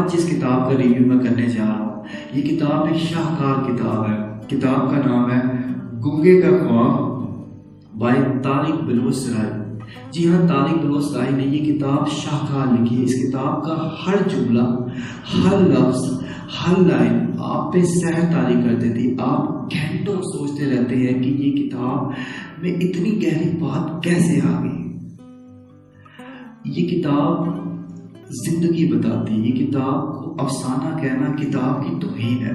آج جس کتاب کا ریویو میں کرنے جا رہا ہوں یہ کتاب ایک شاہکار کتاب ہے. کتاب کا نام ہے گونگے کا خواب بائی طارق بلوچ سرائی. جی ہاں، طارق بلوچ سرائی نے یہ کتاب شاہکار لکھی ہے. اس کتاب کا ہر جملہ، ہر لفظ، ہر لائن آپ پہ سحر طاری کر دیتی. آپ گھنٹوں سوچتے رہتے ہیں کہ یہ کتاب میں اتنی گہری بات کیسے آ گئی. یہ کتاب زندگی بتاتی. یہ کتاب کو افسانہ کہنا کتاب کی توہین ہے.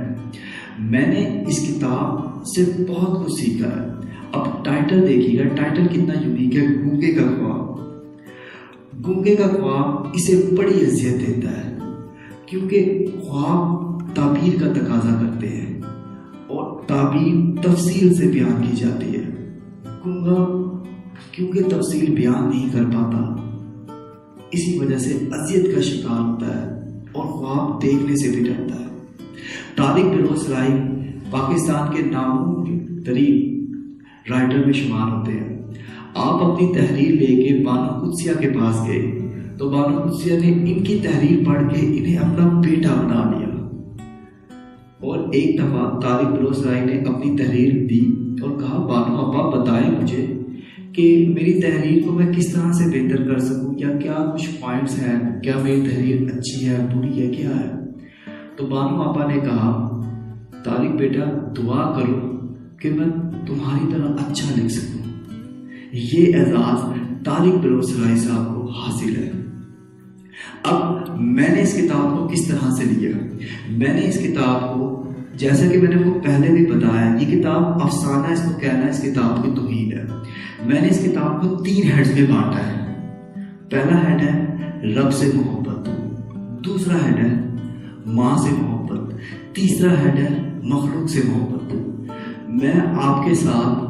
میں نے اس کتاب سے بہت کچھ سیکھا ہے. اب ٹائٹل دیکھیے گا، ٹائٹل کتنا یونیک ہے، گونگے کا خواب. گونگے کا خواب اسے بڑی اذیت دیتا ہے کیونکہ خواب تعبیر کا تقاضا کرتے ہیں اور تعبیر تفصیل سے بیان کی جاتی ہے. گونگا کیونکہ تفصیل بیان نہیں کر پاتا، اسی وجہ سے اذیت کا شکار ہوتا ہے اور خواب دیکھنے سے بھی ڈرتا ہے. طارق بلوچ سرائی پاکستان کے نامور ترین رائٹر میں شمار ہوتے ہیں. آپ اپنی تحریر لے کے بانو قدسیہ کے پاس گئے تو بانو قدسیہ نے ان کی تحریر پڑھ کے انہیں اپنا بیٹا بنا لیا. اور ایک دفعہ طارق بلوچ سرائی نے اپنی تحریر دی اور کہا، بانو ابا بتائیں مجھے کہ میری تحریر کو میں کس طرح سے بہتر کر سکوں، یا کیا کچھ پوائنٹس ہیں، کیا میری تحریر اچھی ہے، بری ہے، کیا ہے. تو بانو آپا نے کہا، طارق بیٹا دعا کرو کہ میں تمہاری طرح اچھا لکھ سکوں. یہ اعزاز طارق بلوچ سرائی صاحب کو حاصل ہے. اب میں نے اس کتاب کو کس طرح سے لیا. میں نے اس کتاب کو، جیسا کہ میں نے کو پہلے بھی بتایا، یہ کتاب افسانہ اس کو کہنا اس کتاب کی توہین ہے. میں نے اس کتاب کو 3 ہیڈز میں بانٹا ہے. پہلا ہیڈ ہے رب سے محبت، دوسرا ہیڈ ہے ماں سے محبت، تیسرا ہیڈ ہے مخلوق سے محبت. میں آپ کے ساتھ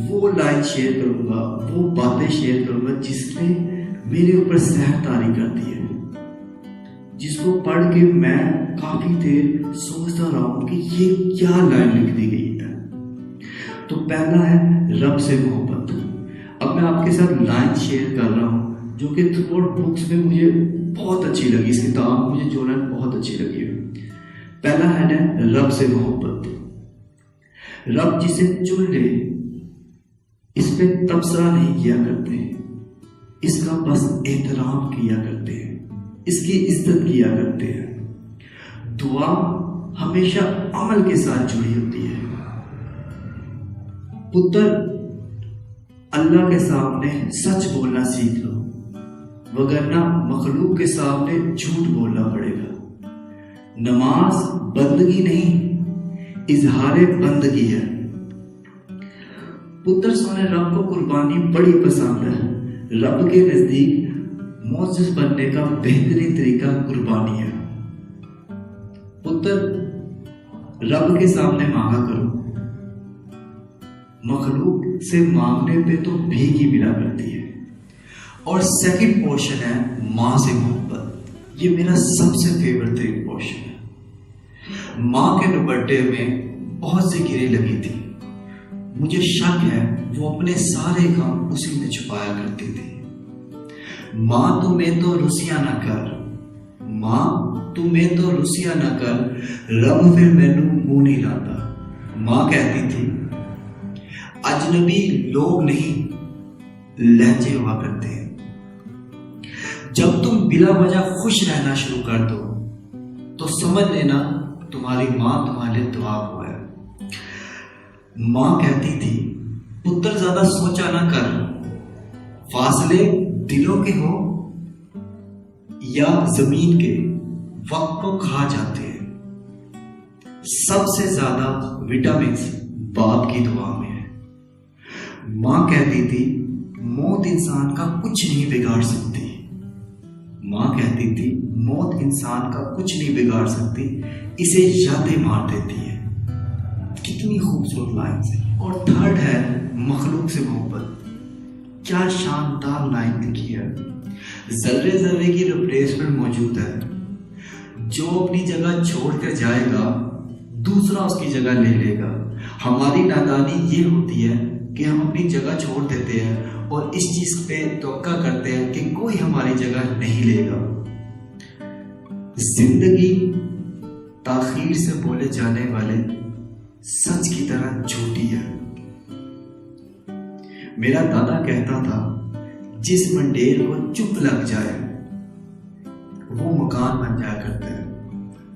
وہ لائن شیئر کروں گا، وہ باتیں شیئر کروں گا جس نے میرے اوپر سحر طاری کر دی ہے، جس کو پڑھ کے میں کافی دیر سوچتا رہا ہوں کہ یہ کیا لائن لکھ دی گئی ہے. تو پہلا ہے رب سے محبت. اب میں آپ کے ساتھ لائن شیئر کر رہا ہوں جو کہ تھرو آؤٹ بکس میں مجھے بہت اچھی لگی. اس کتاب مجھے جو لائن بہت اچھی لگی ہے. پہلا ہیڈ ہے رب سے محبت. رب جسے چن لے اس پہ تبصرہ نہیں کیا کرتے، اس کا بس احترام کیا کرتے ہیں، اس کی عزت کیا کرتے ہیں. دعا ہمیشہ عمل کے ساتھ جڑی ہوتی ہے. پتر اللہ کے سامنے سچ بولنا سیکھ لو، وگرنہ مخلوق کے سامنے جھوٹ بولنا پڑے گا. نماز بندگی نہیں، اظہار بندگی ہے. پتر سونے رب کو قربانی بڑی پسند ہے. رب کے نزدیک معزز بننے کا بہترین طریقہ قربانی ہے. پتر رب کے سامنے مانگا کرو، مخلوق سے مانگنے پہ تو بھیک ہی ملا کرتی ہے. اور سیکنڈ پورشن ہے ماں سے محبت. یہ میرا سب سے فیورٹ ترین پورشن ہے. ماں کے دوپٹے میں بہت سی گریں لگی تھی. مجھے شک ہے وہ اپنے سارے غم اسی میں چھپایا کرتی تھی. ماں تمہیں تو رسیا نہ کر، ماں تمہیں تو رسیا نہ کر، رب پھر مینوں منہ نہیں لاتا. ماں کہتی تھی اجنبی لوگ نہیں لہجے ہوا کرتے ہیں. جب تم بلا وجہ خوش رہنا شروع کر دو تو سمجھ لینا تمہاری ماں تمہارے لیے دعا ہوا ہے. ماں کہتی تھی پتر زیادہ سوچا نہ کر، فاصلے دلوں کے ہو یا زمین کے وقت کو کھا جاتے ہیں. سب سے زیادہ وٹامنس باپ کی دعا میں ہے. ماں کہتی تھی موت انسان کا کچھ نہیں بگاڑ سکتی. ماں کہتی تھی موت انسان کا کچھ نہیں بگاڑ سکتی، اسے یادیں مار دیتی ہے. کتنی خوبصورت لائنز ہے. اور تھرڈ ہے مخلوق سے محبت. کیا شاندار لائن لکھی ہے. ذرے ذرے کی ریپلیسمنٹ موجود ہے. جو اپنی جگہ چھوڑ کر جائے گا دوسرا اس کی جگہ لے لے گا. ہماری نادانی یہ ہوتی ہے کہ ہم اپنی جگہ چھوڑ دیتے ہیں اور اس چیز پہ توقع کرتے ہیں کہ کوئی ہماری جگہ نہیں لے گا. زندگی تاخیر سے بولے جانے والے سچ کی طرح جھوٹی ہے۔ میرا دادا کہتا تھا جس منڈیر کو چپ لگ جائے وہ مکان بن جایا کرتا ہے،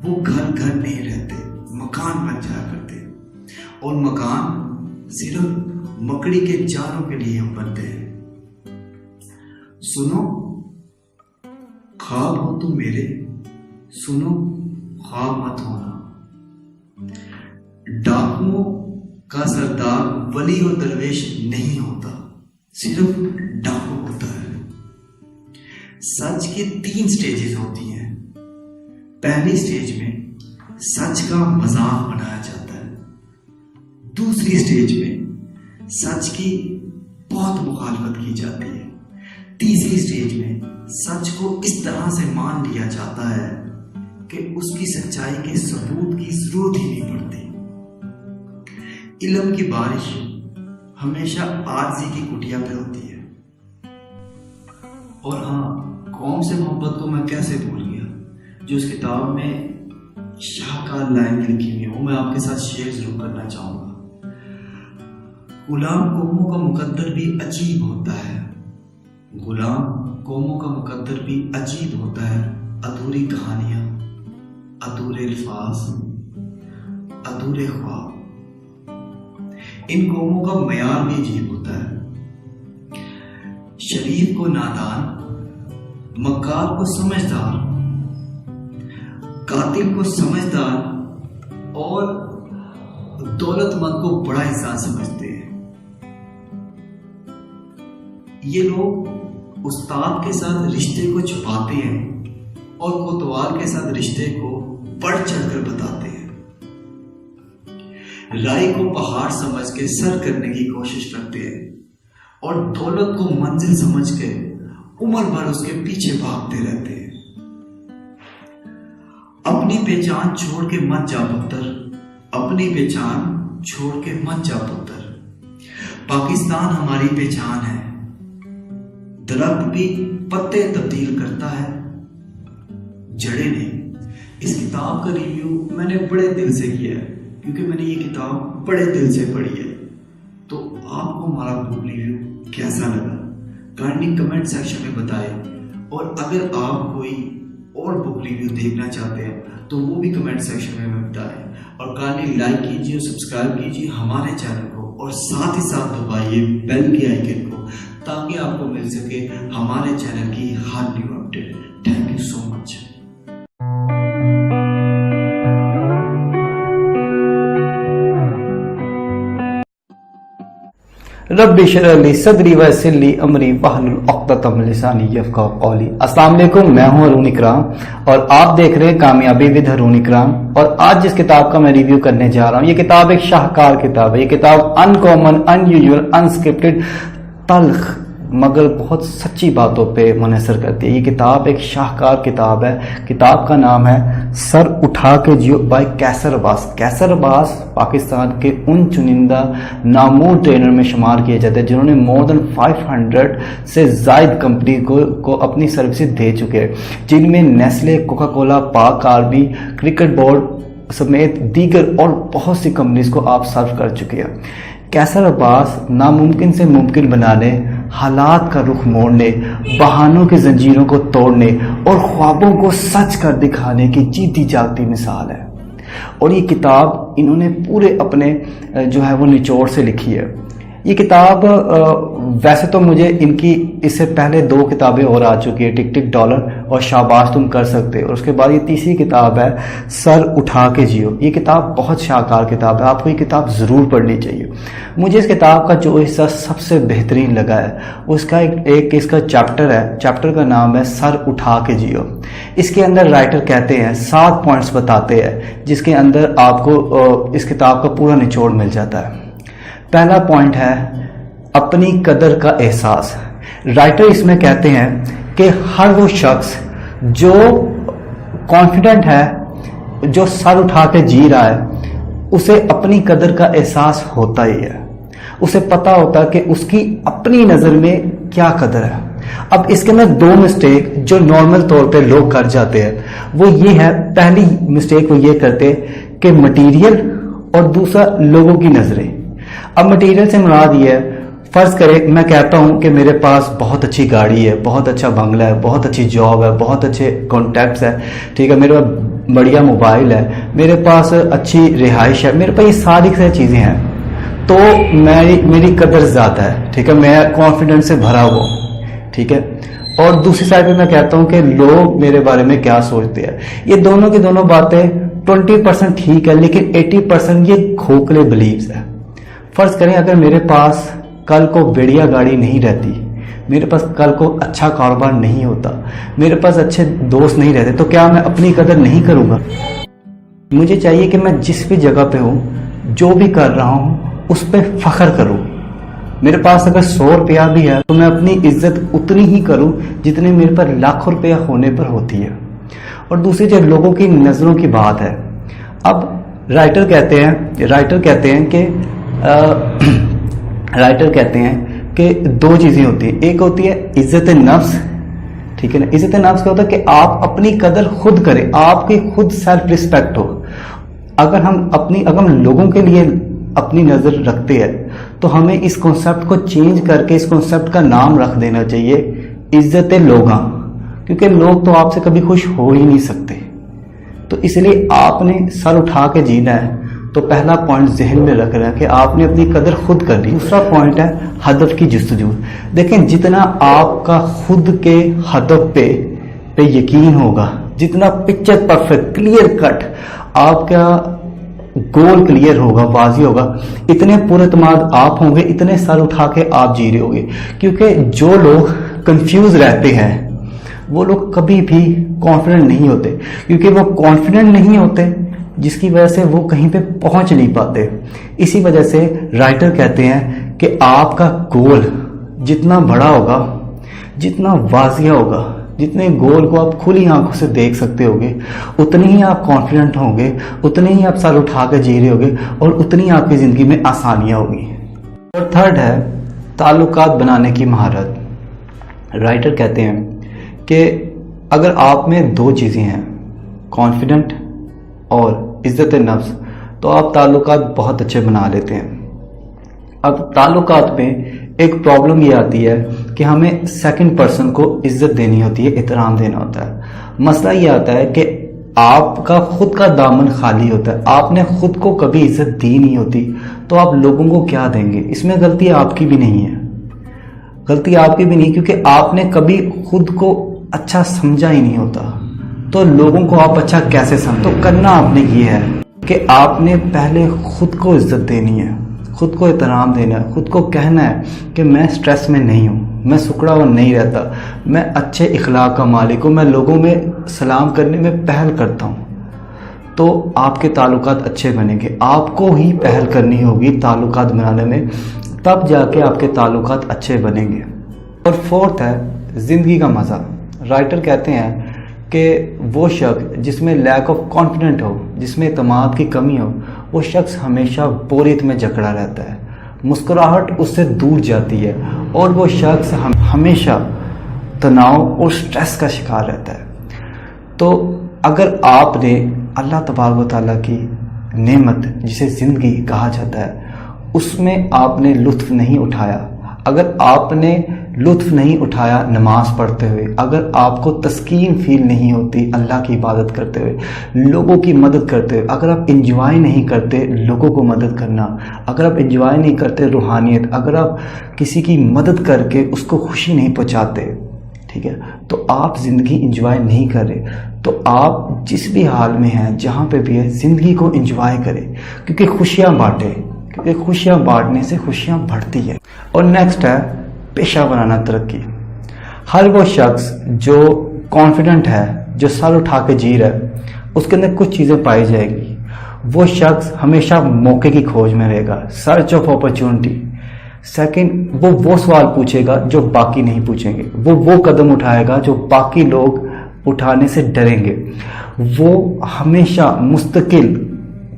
وہ گھر گھر نہیں رہتے، مکان بن جایا کرتے، اور مکان صرف مکڑی کے جالوں کے لیے ہم بنتے ہیں۔ سنو خواب ہو تم میرے، سنو خواب مت ہونا۔ ڈاکوؤں کا سردار ولی اور درویش نہیں ہوتا، صرف ڈاکو ہوتا ہے۔ سچ کی 3 سٹیجز ہوتی ہیں۔ پہلی سٹیج میں سچ کا مذاق بنایا جاتا ہے، دوسری سٹیج میں سچ کی بہت مخالفت کی جاتی ہے، تیسری سٹیج میں سچ کو اس طرح سے مان لیا جاتا ہے کہ اس کی سچائی کے ثبوت کی ضرورت ہی نہیں پڑتی۔ علم کی بارش ہمیشہ عاجزی کی کٹیا پہ ہوتی ہے۔ اور ہاں، قوم سے محبت کو میں کیسے بھول گیا، جو اس کتاب میں شاہکار لائن لکھی ہوئی ہے، وہ میں آپ کے ساتھ شیئر ضرور کرنا چاہوں گا۔ غلام قوموں کا مقدر بھی عجیب ہوتا ہے، غلام قوموں کا مقدر بھی عجیب ہوتا ہے۔ ادھوری کہانیاں، ادھورے الفاظ، ادھورے خواب، ان قوموں کا معیار بھی عجیب ہوتا ہے۔ شریف کو نادان، مکار کو سمجھدار، قاتل کو سمجھدار، اور دولت مند کو بڑا انسان سمجھتے ہیں۔ یہ لوگ استاد کے ساتھ رشتے کو چھپاتے ہیں اور کوتوال کے ساتھ رشتے کو بڑھ چڑھ کر بتاتے ہیں۔ رائے کو پہاڑ سمجھ کے سر کرنے کی کوشش کرتے ہیں اور دولت کو منزل سمجھ کے عمر بھر اس کے پیچھے بھاگتے رہتے ہیں۔ اپنی پہچان چھوڑ کے مت جا پتر، اپنی پہچان چھوڑ کے مت جا پتر۔ پاکستان ہماری پہچان ہے۔ درخت بھی پتے تبدیل کرتا ہے، جڑیں نہیں۔ اس کتاب کا ریویو میں نے بڑے دل سے کیا ہے، کیونکہ میں نے یہ کتاب بڑے دل سے پڑھی ہے۔ تو آپ کو ہمارا بک ریویو کیسا لگا کائنڈلی کمنٹ سیکشن میں بتائیں، اور اگر آپ کوئی اور بک ریویو دیکھنا چاہتے ہیں تو وہ بھی کمنٹ سیکشن میں بتائیں، اور کائنڈلی لائک کیجیے اور سبسکرائب کیجیے ہمارے چینل کو، اور ساتھ ہی ساتھ دبائیے بیل کے آئیکن کو، تاکہ آپ کو مل سکے ہمارے چینل کی ہر new update. Thank you so much. رب اشرح لی صدری ویسر لی امری واحلل عقدۃ من لسانی یفقہوا قولی۔ السلام علیکم، میں ہوں ہارون اکرام اور آپ دیکھ رہے ہیں کامیابی ود ہارون اکرام۔ اور آج جس کتاب کا میں ریویو کرنے جا رہا ہوں، یہ کتاب ایک شاہکار کتاب ہے۔ یہ کتاب ان کامن، ان یوزول، ان اسکرپٹڈ، تلخ مگر بہت سچی باتوں پہ منحصر کرتی ہے۔ یہ کتاب ایک شاہکار کتاب ہے۔ کتاب کا نام ہے سر اٹھا کے جیو بائی کیسر عباس۔ کیسر عباس پاکستان کے ان چنندہ نامور ٹرینر میں شمار کیے جاتے ہیں جنہوں نے مور دین 500 سے زائد کمپنی کو اپنی سروسز دے چکے ہیں، جن میں نیسلے، کوکا کولا، پاک آرمی، کرکٹ بورڈ سمیت دیگر اور بہت سی کمپنیز کو آپ سرو کر چکے ہیں۔ کیسر عباس ناممکن سے ممکن بنانے، حالات کا رخ موڑنے، بہانوں کی زنجیروں کو توڑنے اور خوابوں کو سچ کر دکھانے کی جیتی جاگتی مثال ہے۔ اور یہ کتاب انہوں نے پورے اپنے جو ہے وہ نچوڑ سے لکھی ہے۔ یہ کتاب ویسے تو مجھے ان کی اس سے پہلے 2 کتابیں اور آ چکی ہیں، ٹک ٹک ڈالر اور شاباش تم کر سکتے، اور اس کے بعد یہ تیسری کتاب ہے سر اٹھا کے جیو۔ یہ کتاب بہت شاہکار کتاب ہے، آپ کو یہ کتاب ضرور پڑھنی چاہیے۔ مجھے اس کتاب کا جو حصہ سب سے بہترین لگا ہے اس کا ایک اس کا چیپٹر ہے، چیپٹر کا نام ہے سر اٹھا کے جیو۔ اس کے اندر رائٹر کہتے ہیں 7 پوائنٹس بتاتے ہیں جس کے اندر آپ کو اس کتاب کا پورا نچوڑ مل جاتا ہے۔ پہلا پوائنٹ ہے اپنی قدر کا احساس۔ رائٹر اس میں کہتے ہیں کہ ہر وہ شخص جو کانفیڈنٹ ہے، جو سر اٹھا کے جی رہا ہے، اسے اپنی قدر کا احساس ہوتا ہی ہے۔ اسے پتا ہوتا ہے کہ اس کی اپنی نظر میں کیا قدر ہے۔ اب اس کے اندر دو مسٹیک جو نارمل طور پہ لوگ کر جاتے ہیں وہ یہ ہے، پہلی مسٹیک وہ یہ کرتے کہ مٹیریل اور دوسرا لوگوں کی نظریں۔ اب مٹیریل سے مراد یہ ہے، فرض کرے میں کہتا ہوں کہ میرے پاس بہت اچھی گاڑی ہے، بہت اچھا بنگلہ ہے، بہت اچھی جاب ہے، بہت اچھے کانٹیکٹس ہے، ٹھیک ہے، میرے پاس بڑھیا موبائل ہے، میرے پاس اچھی رہائش ہے، میرے پاس یہ ساری چیزیں ہیں، تو میری قدر زیادہ ہے، ٹھیک ہے، میں کانفیڈنس سے بھرا ہوا ہوں، ٹھیک ہے۔ اور دوسری سائڈ پہ میں کہتا ہوں کہ لوگ میرے بارے میں کیا سوچتے ہیں۔ یہ دونوں کی دونوں باتیں 20% ٹھیک ہے، لیکن 80% یہ کھوکھلے بلیفز ہے۔ فرض کریں اگر میرے پاس کل کو بڑھیا گاڑی نہیں رہتی، میرے پاس کل کو اچھا کاروبار نہیں ہوتا، میرے پاس اچھے دوست نہیں رہتے، تو کیا میں اپنی قدر نہیں کروں گا؟ مجھے چاہیے کہ میں جس بھی جگہ پہ ہوں، جو بھی کر رہا ہوں، اس پہ فخر کروں۔ میرے پاس اگر 100 روپیہ بھی ہے تو میں اپنی عزت اتنی ہی کروں جتنی میرے پر لاکھوں روپیہ ہونے پر ہوتی ہے۔ اور دوسری جو لوگوں کی نظروں کی بات ہے، اب رائٹر کہتے ہیں کہ دو چیزیں ہوتی ہیں، ایک ہوتی ہے عزت نفس، ٹھیک ہے نا۔ عزت نفس کیا ہوتا ہے کہ آپ اپنی قدر خود کریں، آپ کی خود سیلف رسپیکٹ ہو۔ اگر ہم لوگوں کے لیے اپنی نظر رکھتے ہیں تو ہمیں اس کانسیپٹ کو چینج کر کے اس کانسیپٹ کا نام رکھ دینا چاہیے عزت لوگاں، کیونکہ لوگ تو آپ سے کبھی خوش ہو ہی نہیں سکتے۔ تو اس لیے آپ نے سر اٹھا کے جینا ہے۔ تو پہلا پوائنٹ ذہن میں رکھ رہا ہے کہ آپ نے اپنی قدر خود کر لی۔ دوسرا پوائنٹ ہے ہدف کی جستجو۔ دیکھیں جتنا آپ کا خود کے ہدف پہ یقین ہوگا، جتنا پکچر پرفیکٹ کلیئر کٹ آپ کا گول کلیئر ہوگا، واضح ہوگا، اتنے پر اعتماد آپ ہوں گے، اتنے سر اٹھا کے آپ جی رہے ہوگے۔ کیونکہ جو لوگ کنفیوز رہتے ہیں وہ لوگ کبھی بھی کانفیڈنٹ نہیں ہوتے، کیونکہ وہ کانفیڈنٹ نہیں ہوتے جس کی وجہ سے وہ کہیں پہ پہنچ نہیں پاتے۔ اسی وجہ سے رائٹر کہتے ہیں کہ آپ کا گول جتنا بڑا ہوگا، جتنا واضح ہوگا، جتنے گول کو آپ کھلی آنکھوں سے دیکھ سکتے ہوگے، اتنی ہی آپ کانفیڈنٹ ہوں گے، اتنے ہی آپ سر اٹھا کے جی رہے ہوگے، اور اتنی آپ کی زندگی میں آسانیاں ہوگی۔ اور تھرڈ ہے تعلقات بنانے کی مہارت۔ رائٹر کہتے ہیں کہ اگر آپ میں دو چیزیں ہیں، کانفیڈنٹ اور عزت نفس، تو آپ تعلقات بہت اچھے بنا لیتے ہیں۔ اب تعلقات میں ایک پرابلم یہ آتی ہے کہ ہمیں سیکنڈ پرسن کو عزت دینی ہوتی ہے، احترام دینا ہوتا ہے۔ مسئلہ یہ آتا ہے کہ آپ کا خود کا دامن خالی ہوتا ہے، آپ نے خود کو کبھی عزت دی نہیں ہوتی، تو آپ لوگوں کو کیا دیں گے؟ اس میں غلطی آپ کی بھی نہیں ہے، غلطی آپ کی بھی نہیں، کیونکہ آپ نے کبھی خود کو اچھا سمجھا ہی نہیں ہوتا، تو لوگوں کو آپ اچھا کیسے سمجھ؟ تو کرنا آپ نے یہ ہے کہ آپ نے پہلے خود کو عزت دینی ہے، خود کو احترام دینا ہے، خود کو کہنا ہے کہ میں سٹریس میں نہیں ہوں، میں سکڑا ہوا نہیں رہتا، میں اچھے اخلاق کا مالک ہوں، میں لوگوں میں سلام کرنے میں پہل کرتا ہوں۔ تو آپ کے تعلقات اچھے بنیں گے، آپ کو ہی پہل کرنی ہوگی تعلقات بنانے میں، تب جا کے آپ کے تعلقات اچھے بنیں گے۔ اور فورتھ ہے زندگی کا مزہ۔ رائٹر کہتے ہیں کہ وہ شخص جس میں لیک آف کانفیڈنٹ ہو، جس میں اعتماد کی کمی ہو، وہ شخص ہمیشہ بوریت میں جکڑا رہتا ہے، مسکراہٹ اس سے دور جاتی ہے، اور وہ شخص ہمیشہ تناؤ اور سٹریس کا شکار رہتا ہے۔ تو اگر آپ نے اللہ تبارک و تعالیٰ کی نعمت جسے زندگی کہا جاتا ہے اس میں آپ نے لطف نہیں اٹھایا، اگر آپ نے لطف نہیں اٹھایا نماز پڑھتے ہوئے، اگر آپ کو تسکین فیل نہیں ہوتی اللہ کی عبادت کرتے ہوئے، لوگوں کی مدد کرتے ہوئے، اگر آپ انجوائے نہیں کرتے لوگوں کو مدد کرنا، اگر آپ انجوائے نہیں کرتے روحانیت، اگر آپ کسی کی مدد کر کے اس کو خوشی نہیں پہنچاتے، ٹھیک ہے، تو آپ زندگی انجوائے نہیں کر رہے۔ تو آپ جس بھی حال میں ہیں، جہاں پہ بھی ہے، زندگی کو انجوائے کریں، کیونکہ خوشیاں بانٹیں، کیونکہ خوشیاں بانٹنے سے خوشیاں بڑھتی ہیں۔ اور نیکسٹ ہے پیشہ ورانہ ترقی۔ ہر وہ شخص جو کانفیڈنٹ ہے، جو سر اٹھا کے جی رہا ہے، اس کے اندر کچھ چیزیں پائی جائے گی۔ وہ شخص ہمیشہ موقع کی کھوج میں رہے گا، سرچ آف اپرچونٹی۔ سیکنڈ، وہ سوال پوچھے گا جو باقی نہیں پوچھیں گے، وہ قدم اٹھائے گا جو باقی لوگ اٹھانے سے ڈریں گے۔ وہ ہمیشہ مستقل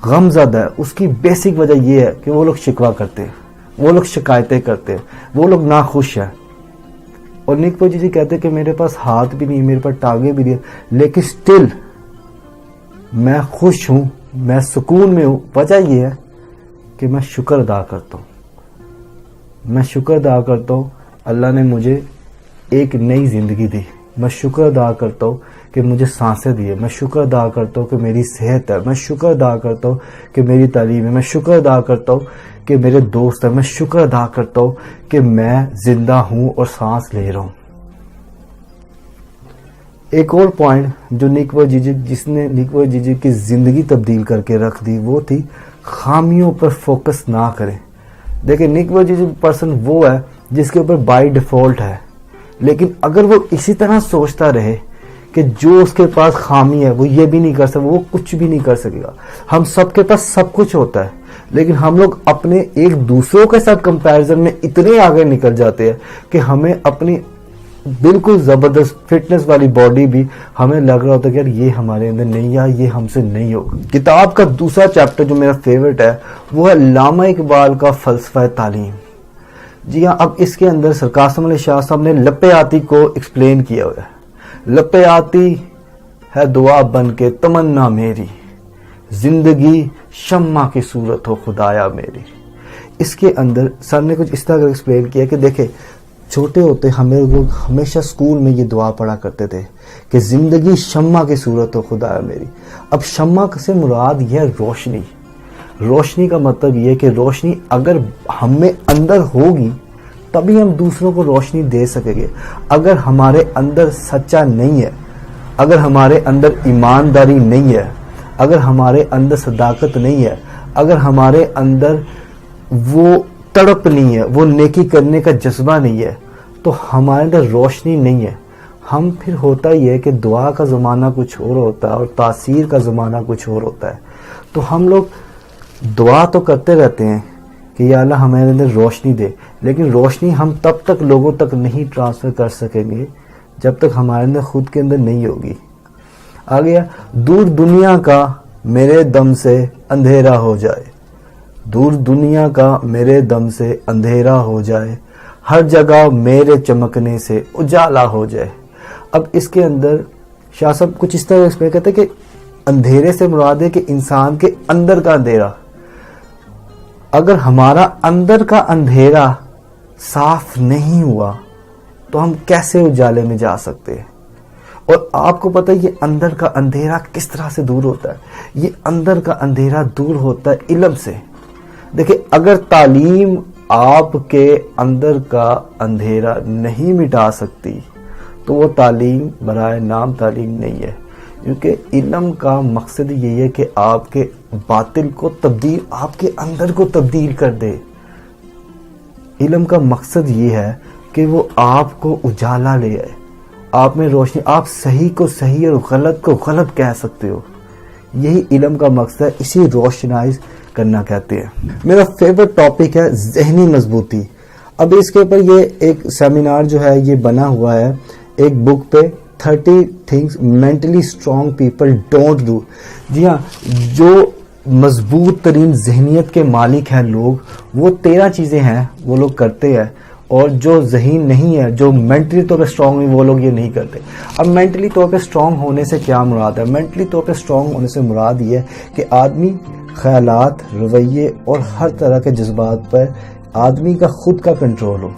غم زدہ ہے، اس کی بیسک وجہ یہ ہے کہ وہ لوگ شکوہ کرتے ہیں، وہ لوگ شکایتیں کرتے ہیں، وہ لوگ ناخوش ہیں. اور نک وجہ جی کہتے ہیں کہ میرے پاس ہاتھ بھی نہیں، میرے پاس ٹانگیں بھی نہیں، لیکن سٹل میں خوش ہوں، میں سکون میں ہوں. وجہ یہ ہے کہ میں شکر ادا کرتا ہوں. میں شکر ادا کرتا ہوں اللہ نے مجھے ایک نئی زندگی دی. میں شکر ادا کرتا ہوں کہ مجھے سانسیں دی. میں شکر ادا کرتا ہوں کہ میری صحت ہے. میں شکر ادا کرتا ہوں کہ میری تعلیم ہے. میں شکر ادا کرتا ہوں کہ میرے دوست ہیں. میں شکر ادا کرتا ہوں کہ میں زندہ ہوں اور سانس لے رہا ہوں. ایک اور پوائنٹ جو نک وویجیچ، جس نے نک وویجیچ کی زندگی تبدیل کر کے رکھ دی، وہ تھی خامیوں پر فوکس نہ کریں. دیکھیں نک وویجیچ پرسن وہ ہے جس کے اوپر بائی ڈیفالٹ ہے، لیکن اگر وہ اسی طرح سوچتا رہے کہ جو اس کے پاس خامی ہے وہ یہ بھی نہیں کر سکتا، وہ کچھ بھی نہیں کر سکے گا. ہم سب کے پاس سب کچھ ہوتا ہے، لیکن ہم لوگ اپنے ایک دوسروں کے ساتھ کمپیرزن میں اتنے آگے نکل جاتے ہیں کہ ہمیں اپنی بالکل زبردست فٹنس والی باڈی بھی ہمیں لگ رہا ہوتا ہے کہ یار یہ ہمارے اندر نہیں ہے، یہ ہم سے نہیں ہوگا. کتاب کا دوسرا چیپٹر جو میرا فیورٹ ہے وہ ہے علامہ اقبال کا فلسفہ تعلیم. جی ہاں، اب اس کے اندر سرکار قاسم علی شاہ صاحب نے لپِ آتی کو ایکسپلین کیا ہوا ہے. لپِ آتی ہے دعا بن کے تمنا میری، زندگی شمع کی صورت ہو خدایا میری. اس کے اندر سر نے کچھ اس طرح ایکسپلین کیا کہ دیکھیں چھوٹے ہوتے ہمیں لوگ ہمیشہ اسکول میں یہ دعا پڑھا کرتے تھے کہ زندگی شمع کی صورت ہو خدایا میری. اب شمع سے مراد یہ ہے روشنی. روشنی کا مطلب یہ کہ روشنی اگر ہم میں اندر ہوگی تبھی ہم دوسروں کو روشنی دے سکیں گے. اگر ہمارے اندر سچا نہیں ہے، اگر ہمارے اندر ایمانداری نہیں ہے، اگر ہمارے اندر صداقت نہیں ہے، اگر ہمارے اندر وہ تڑپ نہیں ہے، وہ نیکی کرنے کا جذبہ نہیں ہے، تو ہمارے اندر روشنی نہیں ہے. ہم پھر ہوتا ہی ہے کہ دعا کا زمانہ کچھ اور ہوتا ہے اور تاثیر کا زمانہ کچھ اور ہوتا ہے. تو ہم لوگ دعا تو کرتے رہتے ہیں کہ یا اللہ ہمارے اندر روشنی دے، لیکن روشنی ہم تب تک لوگوں تک نہیں ٹرانسفر کر سکیں گے جب تک ہمارے اندر خود کے اندر نہیں ہوگی. آگے دور دنیا کا میرے دم سے اندھیرا ہو جائے، دور دنیا کا میرے دم سے اندھیرا ہو جائے، ہر جگہ میرے چمکنے سے اجالا ہو جائے. اب اس کے اندر شاہ صاحب کچھ اس طرح ایکسپلین کرتے ہیں کہ اندھیرے سے مراد ہے کہ انسان کے اندر کا اندھیرا. اگر ہمارا اندر کا اندھیرا صاف نہیں ہوا تو ہم کیسے اجالے میں جا سکتے ہیں؟ اور آپ کو پتہ ہے یہ اندر کا اندھیرا کس طرح سے دور ہوتا ہے؟ یہ اندر کا اندھیرا دور ہوتا ہے علم سے. دیکھیں اگر تعلیم آپ کے اندر کا اندھیرا نہیں مٹا سکتی تو وہ تعلیم برائے نام تعلیم نہیں ہے، کیونکہ علم کا مقصد یہ ہے کہ آپ کے باطل کو تبدیل، آپ کے اندر کو تبدیل کر دے. علم کا مقصد یہ ہے کہ وہ آپ کو اجالا لے آئے، آپ میں روشنی، آپ صحیح کو صحیح اور غلط کو غلط کہہ سکتے ہو. یہی علم کا مقصد ہے، اسی روشنائز کرنا کہتے ہیں. میرا فیورٹ ٹاپک ہے ذہنی مضبوطی. اب اس کے اوپر یہ ایک سیمینار جو ہے یہ بنا ہوا ہے ایک بک پہ، 30 things mentally strong people don't do. جی ہاں، جو مضبوط ترین ذہنیت کے مالک ہیں لوگ، وہ 13 چیزیں ہیں وہ لوگ کرتے ہیں، اور جو ذہین نہیں ہے، جو مینٹلی طور پہ اسٹرانگ ہیں، وہ لوگ یہ نہیں کرتے. اب مینٹلی طور پہ اسٹرانگ ہونے سے کیا مراد ہے؟ مینٹلی طور پہ اسٹرانگ ہونے سے مراد یہ ہے کہ آدمی خیالات، رویے اور ہر طرح کے جذبات پر آدمی کا خود کا کنٹرول ہو.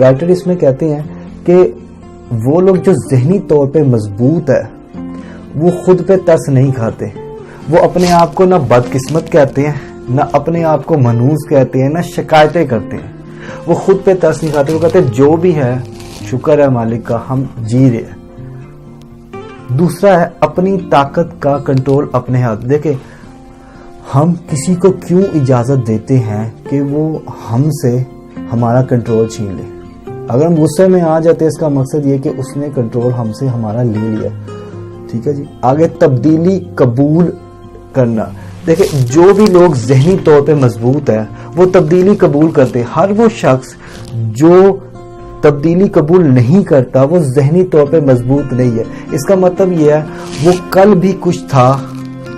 رائٹر اس میں کہتے ہیں کہ وہ لوگ جو ذہنی طور پہ مضبوط ہے وہ خود پہ ترس نہیں کھاتے. وہ اپنے آپ کو نہ بدقسمت کہتے ہیں، نہ اپنے آپ کو منحوس کہتے ہیں، نہ شکایتیں کرتے ہیں. وہ خود پہ ترس نہیں کھاتے. وہ کہتے ہیں جو بھی ہے شکر ہے مالک کا، ہم جی رہے ہیں. دوسرا ہے اپنی طاقت کا کنٹرول اپنے ہاتھ. دیکھیں ہم کسی کو کیوں اجازت دیتے ہیں کہ وہ ہم سے ہمارا کنٹرول چھین لے؟ اگر ہم غصے میں آ جاتے ہیں اس کا مقصد یہ کہ اس نے کنٹرول ہم سے ہمارا لے لیا. ٹھیک ہے جی. آگے تبدیلی قبول کرنا. دیکھیں جو بھی لوگ ذہنی طور پہ مضبوط ہیں وہ تبدیلی قبول کرتے. ہر وہ شخص جو تبدیلی قبول نہیں کرتا وہ ذہنی طور پہ مضبوط نہیں ہے. اس کا مطلب یہ ہے وہ کل بھی کچھ تھا،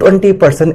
20%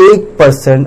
1%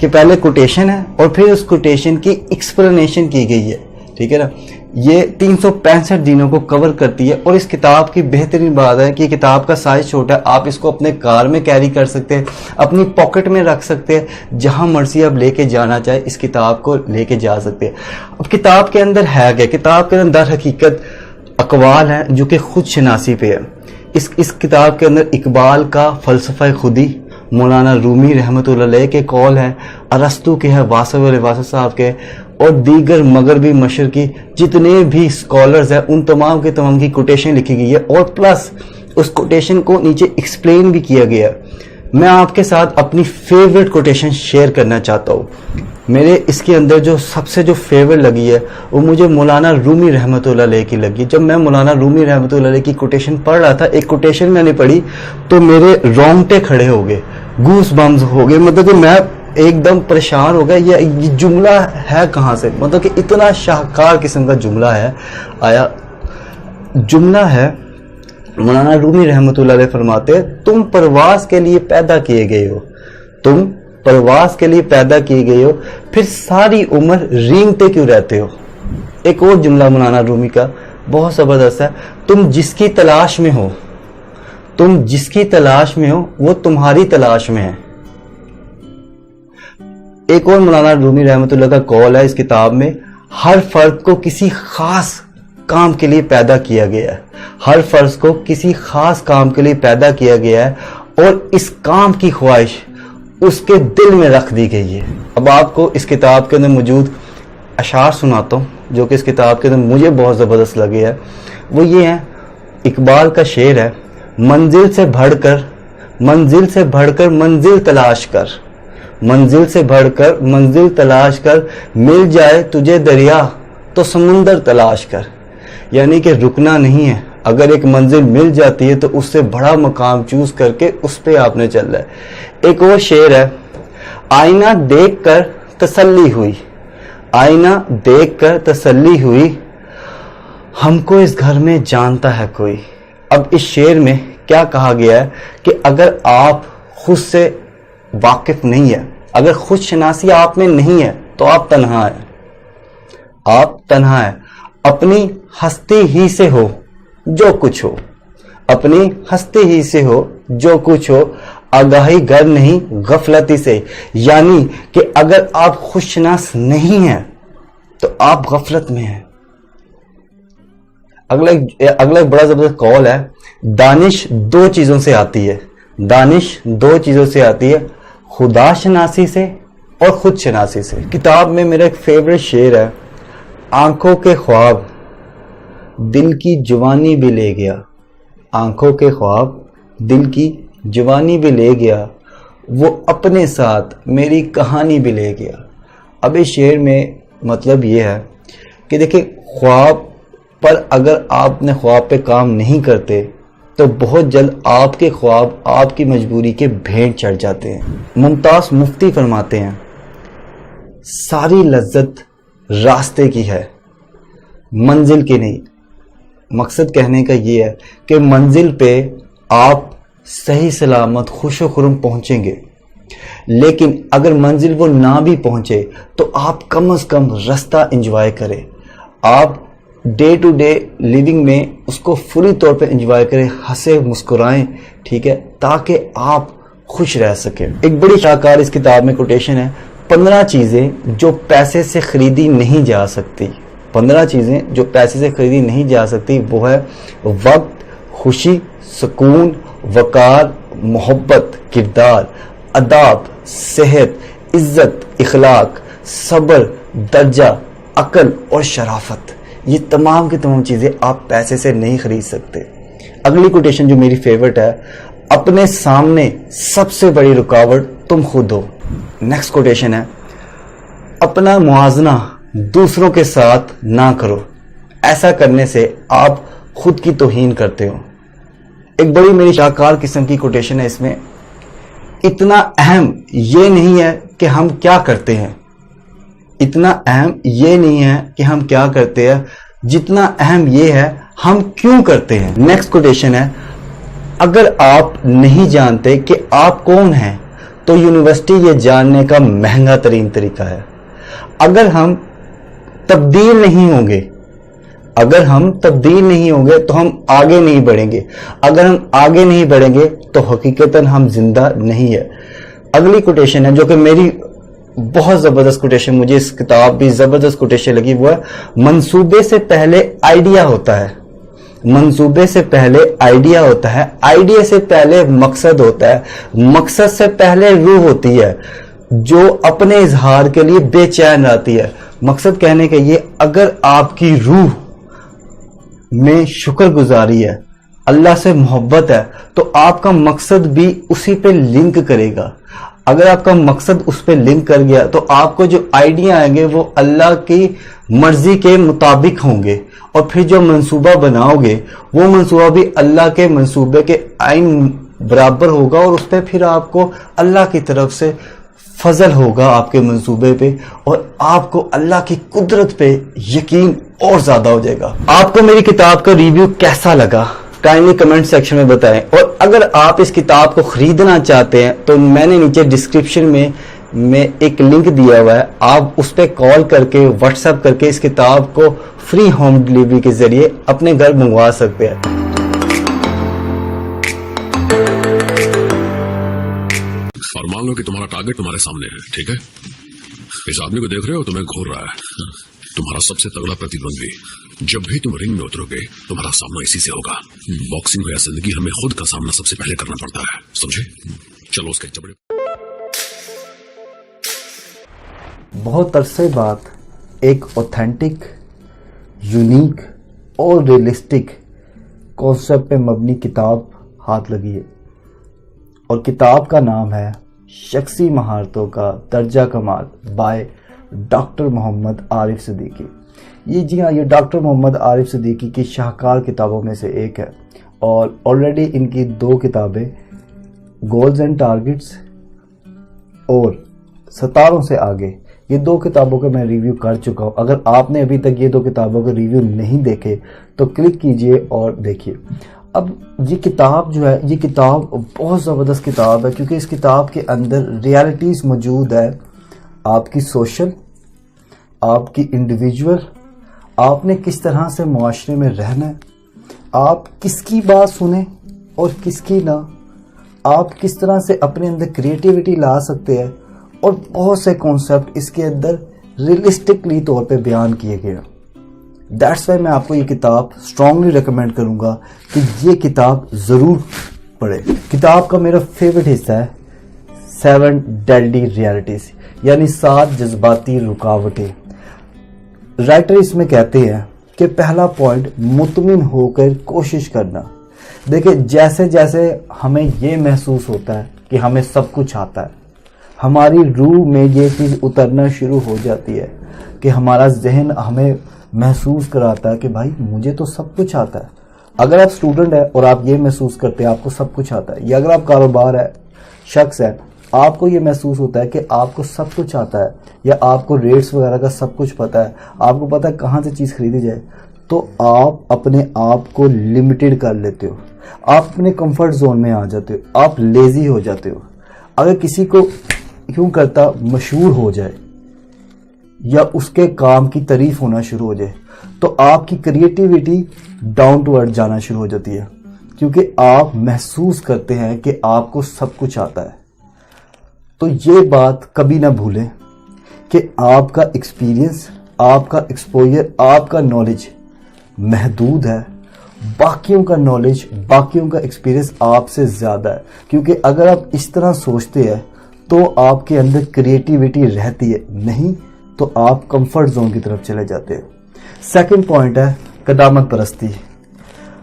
کہ پہلے کوٹیشن ہے اور پھر اس کوٹیشن کی ایکسپلینیشن کی گئی ہے، ٹھیک ہے نا. یہ 365 دنوں کو کور کرتی ہے. اور اس کتاب کی بہترین بات ہے کہ کتاب کا سائز چھوٹا ہے، آپ اس کو اپنے کار میں کیری کر سکتے ہیں، اپنی پاکٹ میں رکھ سکتے ہیں، جہاں مرضی آپ لے کے جانا چاہے اس کتاب کو لے کے جا سکتے ہیں. اب کتاب کے اندر ہے کیا؟ کتاب کے اندر حقیقت اقوال ہیں جو کہ خود شناسی پہ ہے. اس کتاب کے اندر اقبال کا فلسفہ خودی، مولانا رومی رحمۃ اللہ علیہ کے قول ہیں، ارسطو کے ہیں، واسف صاحب کے، اور دیگر مغربی مشرقی جتنے بھی اسکالرز ہیں ان تمام کے تمام کی کوٹیشن لکھی گئی ہے، اور پلس اس کوٹیشن کو نیچے ایکسپلین بھی کیا گیا ہے. میں آپ کے ساتھ اپنی فیوریٹ کوٹیشن شیئر کرنا چاہتا ہوں. میرے اس کے اندر جو سب سے جو فیوریٹ لگی ہے وہ مجھے مولانا رومی رحمۃ اللہ علیہ کی لگی. جب میں مولانا رومی رحمۃ اللہ علیہ کی کوٹیشن پڑھ رہا تھا، ایک کوٹیشن میں نے پڑھی تو میرے رونگٹے کھڑے ہو گئے، گوس بمز ہو گئے. مطلب کہ میں ایک دم پریشان ہو گیا، یہ جملہ ہے کہاں سے؟ مطلب کہ اتنا شاہکار قسم کا جملہ ہے. آیا جملہ ہے، مولانا رومی رحمۃ اللہ علیہ فرماتے ہیں، تم پرواز کے لیے پیدا کیے گئے ہو، تم پرواز کے لیے پیدا کیے گئے ہو، پھر ساری عمر رینگتے کیوں رہتے ہو. ایک اور جملہ مولانا رومی کا بہت زبردست ہے، تم جس کی تلاش میں ہو، تم جس کی تلاش میں ہو وہ تمہاری تلاش میں ہے. ایک اور مولانا رومی رحمۃ اللہ کا قول ہے اس کتاب میں، ہر فرد کو کسی خاص کام کے لیے پیدا کیا گیا ہے، ہر فرد کو کسی خاص کام کے لیے پیدا کیا گیا ہے، اور اس کام کی خواہش اس کے دل میں رکھ دی گئی ہے. اب آپ کو اس کتاب کے اندر موجود اشعار سناتا ہوں جو کہ اس کتاب کے اندر مجھے بہت زبردست لگے ہے. وہ یہ ہے، اقبال کا شعر ہے، منزل سے بڑھ کر منزل تلاش کر، منزل سے بڑھ کر منزل تلاش کر، مل جائے تجھے دریا تو سمندر تلاش کر. یعنی کہ رکنا نہیں ہے، اگر ایک منزل مل جاتی ہے تو اس سے بڑا مقام چوز کر کے اس پہ آپ نے چل رہا ہے. ایک اور شعر ہے، آئینہ دیکھ کر تسلی ہوئی، آئینہ دیکھ کر تسلی ہوئی، ہم کو اس گھر میں جانتا ہے کوئی. اب اس شعر میں کیا کہا گیا ہے کہ اگر آپ خود سے واقف نہیں ہے، اگر خود شناسی آپ میں نہیں ہے تو آپ تنہا ہیں، آپ تنہا ہیں. اپنی ہستی ہی سے ہو جو کچھ ہو، اپنی ہستی ہی سے ہو جو کچھ ہو، آگاہی گر نہیں غفلتی سے. یعنی کہ اگر آپ خود شناس نہیں ہیں تو آپ غفلت میں ہیں. اگلا ایک بڑا زبردست قول ہے، دانش دو چیزوں سے آتی ہے، دانش دو چیزوں سے آتی ہے، خدا شناسی سے اور خود شناسی سے. کتاب میں میرا ایک فیوریٹ شعر ہے، آنکھوں کے خواب دل کی جوانی بھی لے گیا، آنکھوں کے خواب دل کی جوانی بھی لے گیا، وہ اپنے ساتھ میری کہانی بھی لے گیا. اب اس شعر میں مطلب یہ ہے کہ دیکھیں، خواب پر اگر آپ نے خواب پہ کام نہیں کرتے تو بہت جلد آپ کے خواب آپ کی مجبوری کے بھینٹ چڑھ جاتے ہیں. ممتاز مفتی فرماتے ہیں، ساری لذت راستے کی ہے، منزل کی نہیں. مقصد کہنے کا یہ ہے کہ منزل پہ آپ صحیح سلامت خوش و خرم پہنچیں گے، لیکن اگر منزل وہ نہ بھی پہنچے تو آپ کم از کم رستہ انجوائے کریں. آپ ڈے ٹو ڈے لیونگ میں اس کو فلی طور پہ انجوائے کریں، ہنسے مسکرائیں، ٹھیک ہے، تاکہ آپ خوش رہ سکیں. ایک بڑی شاہکار اس کتاب میں کوٹیشن ہے، 15 چیزیں جو پیسے سے خریدی نہیں جا سکتی. 15 چیزیں جو پیسے سے خریدی نہیں جا سکتی، وہ ہے وقت، خوشی، سکون، وقار، محبت، کردار، اداب، صحت، عزت، اخلاق، صبر، درجہ، عقل اور شرافت. یہ تمام کی تمام چیزیں آپ پیسے سے نہیں خرید سکتے. اگلی کوٹیشن جو میری فیورٹ ہے، اپنے سامنے سب سے بڑی رکاوٹ تم خود ہو. نیکسٹ کوٹیشن ہے، اپنا موازنہ دوسروں کے ساتھ نہ کرو، ایسا کرنے سے آپ خود کی توہین کرتے ہو. ایک بڑی میری شاہکار قسم کی کوٹیشن ہے اس میں، اتنا اہم یہ نہیں ہے کہ ہم کیا کرتے ہیں، اتنا اہم یہ نہیں ہے کہ ہم کیا کرتے ہیں، جتنا اہم یہ ہے ہم کیوں کرتے ہیں. نیکسٹ کوٹیشن ہے، اگر آپ نہیں جانتے کہ آپ کون ہیں تو یونیورسٹی یہ جاننے کا مہنگا ترین طریقہ ہے. اگر ہم تبدیل نہیں ہوں گے تو ہم آگے نہیں بڑھیں گے. اگر ہم آگے نہیں بڑھیں گے تو حقیقتاً ہم زندہ نہیں ہے. اگلی کوٹیشن ہے جو کہ میری بہت زبردست کوٹیشن، مجھے اس کتاب بھی زبردست کوٹیشن لگی، وہ ہے منصوبے سے پہلے آئیڈیا ہوتا ہے. منصوبے سے پہلے آئیڈیا ہوتا ہے، آئیڈیا سے پہلے مقصد ہوتا ہے، مقصد سے پہلے روح ہوتی ہے جو اپنے اظہار کے لیے بے چین رہتی ہے. مقصد کہنے کا یہ، اگر آپ کی روح میں شکر گزاری ہے، اللہ سے محبت ہے، تو آپ کا مقصد بھی اسی پہ لنک کرے گا. اگر آپ کا مقصد اس پہ لنک کر گیا تو آپ کو جو آئیڈیا آئیں گے وہ اللہ کی مرضی کے مطابق ہوں گے، اور پھر جو منصوبہ بناؤ گے وہ منصوبہ بھی اللہ کے منصوبے کے عین برابر ہوگا، اور اس پہ پھر آپ کو اللہ کی طرف سے فضل ہوگا آپ کے منصوبے پہ، اور آپ کو اللہ کی قدرت پہ یقین اور زیادہ ہو جائے گا. آپ کو میری کتاب کا ریویو کیسا لگا کائنڈلی کمنٹ سیکشن میں بتائیں. اور اگر آپ اس کتاب کو خریدنا چاہتے ہیں تو میں نے نیچے ڈسکرپشن میں ایک لنک دیا ہوا ہے، آپ اس پہ کال کر کے واٹس ایپ کر کے اس کتاب کو فری ہوم ڈلیوری کے ذریعے اپنے گھر منگوا سکتے ہیں. اور مان لو کہ تمہارا ٹارگٹ تمہارے سامنے ہے، ٹھیک ہے؟ اس آدمی کو دیکھ رہے ہو، تمہیں گھور رہا ہے، تمہارا سب سے تگڑا پرتیدوندی. جب بھی تم رنگ میں اترو گے تمہارا سامنا اسی سے ہوگا. باکسنگ یا زندگی ہمیں خود کا سامنا سب سے پہلے کرنا پڑتا ہے، سمجھے؟ چلو اس کے چپڑے. بہت عرصے بعد ایک اوتھینٹک، یونیک اور ریئلسٹک کانسیپٹ پہ مبنی کتاب ہاتھ لگی ہے، اور کتاب کا نام ہے شخصی مہارتوں کا درجہ کمال بائے ڈاکٹر محمد عارف صدیقی. جی ہاں، یہ ڈاکٹر محمد عارف صدیقی کی شاہکار کتابوں میں سے ایک ہے، اور آلریڈی ان کی 2 کتابیں گولز اینڈ ٹارگٹس اور ستاروں سے آگے، یہ 2 کتابوں کا میں ریویو کر چکا ہوں. اگر آپ نے ابھی تک یہ 2 کتابوں کے ریویو نہیں دیکھے تو کلک کیجئے اور دیکھیے. اب یہ کتاب جو ہے، یہ کتاب بہت زبردست کتاب ہے، کیونکہ اس کتاب کے اندر ریالٹیز موجود ہے، آپ کی سوشل، آپ کی انڈیویجول، آپ نے کس طرح سے معاشرے میں رہنا ہے، آپ کس کی بات سنیں اور کس کی نہ، آپ کس طرح سے اپنے اندر کریٹیوٹی لا سکتے ہیں، اور بہت سے کانسیپٹ اس کے اندر ریئلسٹکلی طور پہ بیان کیے گئے. دیٹس وائی میں آپ کو یہ کتاب اسٹرانگلی ریکمینڈ کروں گا کہ یہ کتاب ضرور پڑھیں. کتاب کا میرا فیوریٹ حصہ ہے 7 ڈیڈلی ریالٹیز، یعنی 7 جذباتی رکاوٹیں. رائٹر اس میں کہتے ہیں کہ پہلا پوائنٹ مطمئن ہو کر کوشش کرنا. دیکھیں، جیسے جیسے ہمیں یہ محسوس ہوتا ہے کہ ہمیں سب کچھ آتا ہے، ہماری روح میں یہ چیز اترنا شروع ہو جاتی ہے کہ ہمارا ذہن ہمیں محسوس کراتا ہے کہ بھائی مجھے تو سب کچھ آتا ہے. اگر آپ اسٹوڈنٹ ہیں اور آپ یہ محسوس کرتے ہیں آپ کو سب کچھ آتا ہے، یا اگر آپ کاروبار ہے، شخص ہے، آپ کو یہ محسوس ہوتا ہے کہ آپ کو سب کچھ آتا ہے، یا آپ کو ریٹس وغیرہ کا سب کچھ پتا ہے، آپ کو پتا ہے کہاں سے چیز خریدی جائے، تو آپ اپنے آپ کو لمیٹڈ کر لیتے ہو، آپ اپنے کمفرٹ زون میں آ جاتے ہو، آپ لیزی ہو جاتے ہو. اگر کسی کو کیوں کرتا مشہور ہو جائے یا اس کے کام کی تعریف ہونا شروع ہو جائے تو آپ کی کریٹیوٹی ڈاؤن ٹو ارتھ جانا شروع ہو جاتی ہے، کیونکہ آپ محسوس کرتے ہیں کہ آپ کو سب کچھ آتا ہے. تو یہ بات کبھی نہ بھولیں کہ آپ کا ایکسپیرینس، آپ کا ایکسپوجر، آپ کا نالج محدود ہے، باقیوں کا نالج، باقیوں کا ایکسپیرینس آپ سے زیادہ ہے. کیونکہ اگر آپ اس طرح سوچتے ہیں تو آپ کے اندر کریٹیوٹی رہتی ہے، نہیں تو آپ کمفرٹ زون کی طرف چلے جاتے ہیں. سیکنڈ پوائنٹ ہے قدامت پرستی.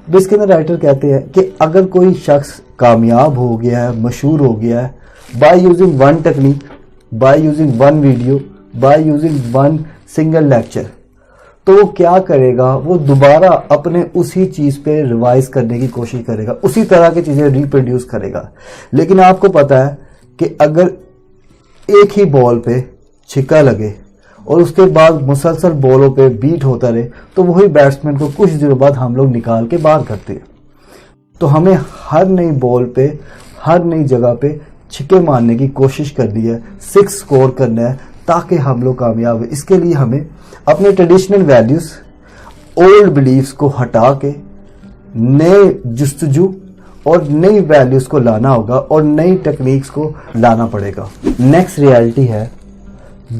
اس کے اندر رائٹر کہتے ہیں کہ اگر کوئی شخص کامیاب ہو گیا ہے، مشہور ہو گیا ہے، by using one technique, by using one video, by using one single lecture, تو وہ کیا کرے گا؟ وہ دوبارہ اپنے اسی چیز پہ ریوائز کرنے کی کوشش کرے گا، اسی طرح کی چیزیں ریپروڈیوس کرے گا. لیکن آپ کو پتا ہے کہ اگر ایک ہی بال پہ چھکا لگے اور اس کے بعد مسلسل بالوں پہ بیٹ ہوتا رہے تو وہی بیٹسمین کو کچھ دنوں بعد ہم لوگ نکال کے باہر کرتے ہیں. تو ہمیں ہر نئی بال پہ، ہر نئی جگہ پہ چھکے مارنے کی کوشش کرنی ہے، 6 سکور کرنا ہے تاکہ ہم لوگ کامیاب ہوئے۔ اس کے لیے ہمیں اپنے ٹریڈیشنل ویلیوز، اولڈ بلیفز کو ہٹا کے نئے جستجو اور نئی ویلیوز کو لانا ہوگا اور نئی ٹیکنیکس کو لانا پڑے گا۔ نیکسٹ ریالٹی ہے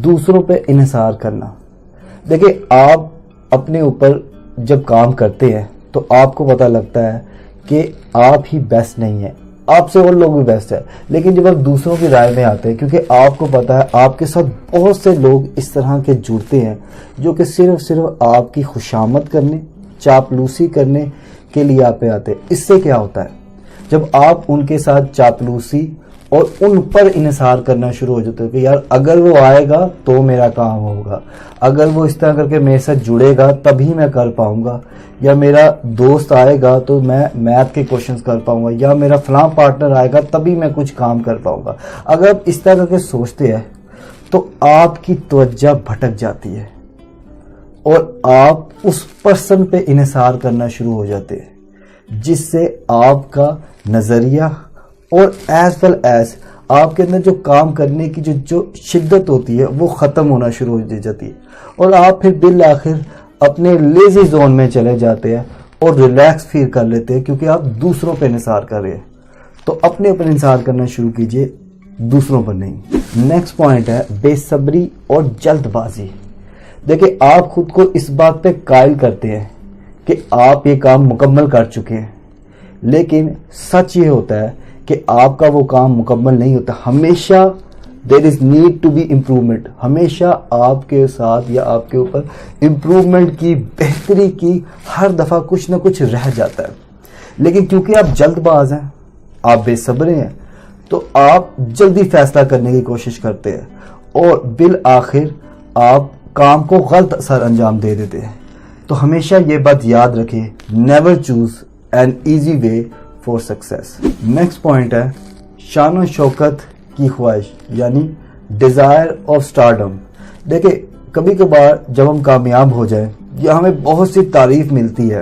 دوسروں پہ انحصار کرنا۔ دیکھیں، آپ اپنے اوپر جب کام کرتے ہیں تو آپ کو پتہ لگتا ہے کہ آپ ہی بیسٹ نہیں ہیں، آپ سے اور لوگ بھی بیسٹ ہیں، لیکن جب آپ دوسروں کی رائے میں آتے ہیں، کیونکہ آپ کو پتہ ہے آپ کے ساتھ بہت سے لوگ اس طرح کے جڑتے ہیں جو کہ صرف آپ کی خوشامد کرنے، چاپلوسی کرنے کے لیے آپ پہ آتے ہیں۔ اس سے کیا ہوتا ہے، جب آپ ان کے ساتھ چاپلوسی اور ان پر انحصار کرنا شروع ہو جاتے ہو کہ یار اگر وہ آئے گا تو میرا کام ہوگا، اگر وہ اس طرح کر کے میرے ساتھ جڑے گا تبھی میں کر پاؤں گا، یا میرا دوست آئے گا تو میں میتھ کے کوشچنز کر پاؤں گا، یا میرا فلاں پارٹنر آئے گا تبھی میں کچھ کام کر پاؤں گا۔ اگر آپ اس طرح کر کے سوچتے ہیں تو آپ کی توجہ بھٹک جاتی ہے اور آپ اس پرسن پہ انحصار کرنا شروع ہو جاتے ہیں، جس سے آپ کا نظریہ اور ایز ویل ایز آپ کے اندر جو کام کرنے کی جو شدت ہوتی ہے وہ ختم ہونا شروع ہو جاتی ہے، اور آپ پھر بالآخر اپنے لیزی زون میں چلے جاتے ہیں اور ریلیکس فیل کر لیتے ہیں، کیونکہ آپ دوسروں پہ انحصار کر رہے ہیں۔ تو اپنے اوپر انحصار کرنا شروع کیجئے، دوسروں پر نہیں۔ نیکسٹ پوائنٹ ہے بے صبری اور جلد بازی۔ دیکھیں، آپ خود کو اس بات پہ قائل کرتے ہیں کہ آپ یہ کام مکمل کر چکے ہیں، لیکن سچ یہ ہوتا ہے کہ آپ کا وہ کام مکمل نہیں ہوتا۔ ہمیشہ there is need to be improvement، ہمیشہ آپ کے ساتھ یا آپ کے اوپر امپروومنٹ کی، بہتری کی ہر دفعہ کچھ نہ کچھ رہ جاتا ہے، لیکن کیونکہ آپ جلد باز ہیں، آپ بے صبر ہیں، تو آپ جلدی فیصلہ کرنے کی کوشش کرتے ہیں اور بالآخر آپ کام کو غلط سر انجام دے دیتے ہیں۔ تو ہمیشہ یہ بات یاد رکھیں، never choose an easy way for success. Next point ہے شان و شوکت کی خواہش، یعنی ڈیزائر آف سٹارڈم۔ دیکھیں، کبھی کبھار جب ہم کامیاب ہو جائیں یا ہمیں بہت سی تعریف ملتی ہے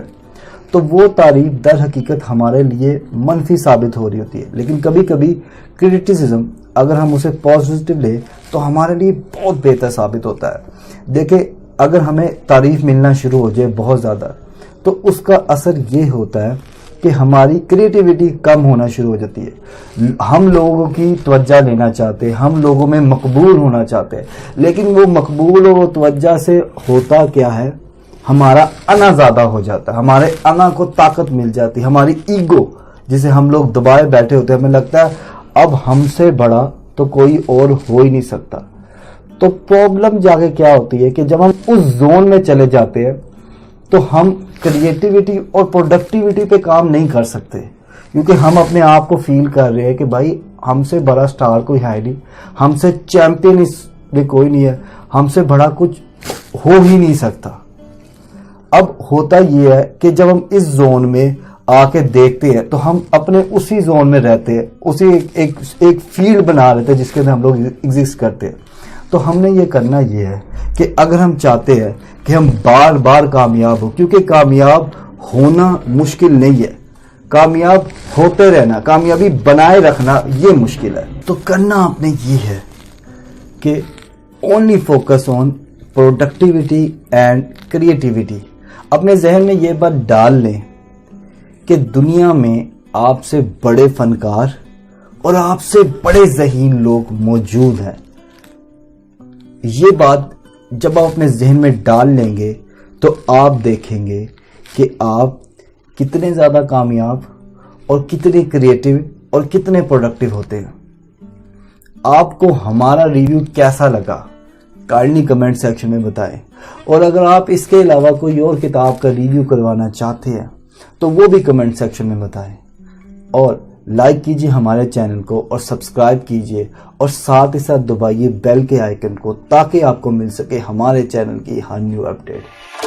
تو وہ تعریف در حقیقت ہمارے لیے منفی ثابت ہو رہی ہوتی ہے، لیکن کبھی کبھی کرٹیسزم اگر ہم اسے پازیٹیو لیں تو ہمارے لیے بہت بہتر ثابت ہوتا ہے۔ دیکھیں، اگر ہمیں تعریف ملنا شروع ہو جائے بہت زیادہ تو اس کا اثر یہ ہوتا ہے کہ ہماری کریٹیوٹی کم ہونا شروع ہو جاتی ہے، ہم لوگوں کی توجہ لینا چاہتے ہیں، ہم لوگوں میں مقبول ہونا چاہتے ہیں، لیکن وہ مقبول و توجہ سے ہوتا کیا ہے، ہمارا انا زیادہ ہو جاتا ہے، ہمارے انا کو طاقت مل جاتی ہے، ہماری ایگو جسے ہم لوگ دبائے بیٹھے ہوتے ہیں، ہمیں لگتا ہے اب ہم سے بڑا تو کوئی اور ہو ہی نہیں سکتا۔ تو پرابلم جا کے کیا ہوتی ہے کہ جب ہم اس زون میں چلے جاتے ہیں تو ہم کریٹیوٹی اور پروڈکٹیوٹی پہ کام نہیں کر سکتے، کیونکہ ہم اپنے آپ کو فیل کر رہے ہیں کہ بھائی ہم سے بڑا سٹار کوئی ہے نہیں، ہم سے چیمپئن اس کوئی نہیں ہے، ہم سے بڑا کچھ ہو ہی نہیں سکتا۔ اب ہوتا یہ ہے کہ جب ہم اس زون میں آ کے دیکھتے ہیں تو ہم اپنے اسی زون میں رہتے ہیں، اسی ایک فیلڈ بنا لیتے ہیں جس کے اندر ہم لوگ ایگزسٹ کرتے ہیں۔ تو ہم نے یہ کرنا یہ ہے کہ اگر ہم چاہتے ہیں کہ ہم بار بار کامیاب ہو، کیونکہ کامیاب ہونا مشکل نہیں ہے، کامیاب ہوتے رہنا، کامیابی بنائے رکھنا یہ مشکل ہے۔ تو کرنا آپ نے یہ ہے کہ only focus on productivity and creativity. اپنے ذہن میں یہ بات ڈال لیں کہ دنیا میں آپ سے بڑے فنکار اور آپ سے بڑے ذہین لوگ موجود ہیں۔ یہ بات جب آپ اپنے ذہن میں ڈال لیں گے تو آپ دیکھیں گے کہ آپ کتنے زیادہ کامیاب اور کتنے کریٹیو اور کتنے پروڈکٹیو ہوتے ہیں۔ آپ کو ہمارا ریویو کیسا لگا کائنڈلی کمنٹ سیکشن میں بتائیں، اور اگر آپ اس کے علاوہ کوئی اور کتاب کا ریویو کروانا چاہتے ہیں تو وہ بھی کمنٹ سیکشن میں بتائیں، اور لائک کیجئے ہمارے چینل کو اور سبسکرائب کیجئے، اور ساتھ ہی ساتھ دبائیے بیل کے آئیکن کو تاکہ آپ کو مل سکے ہمارے چینل کی ہر نیو اپڈیٹ۔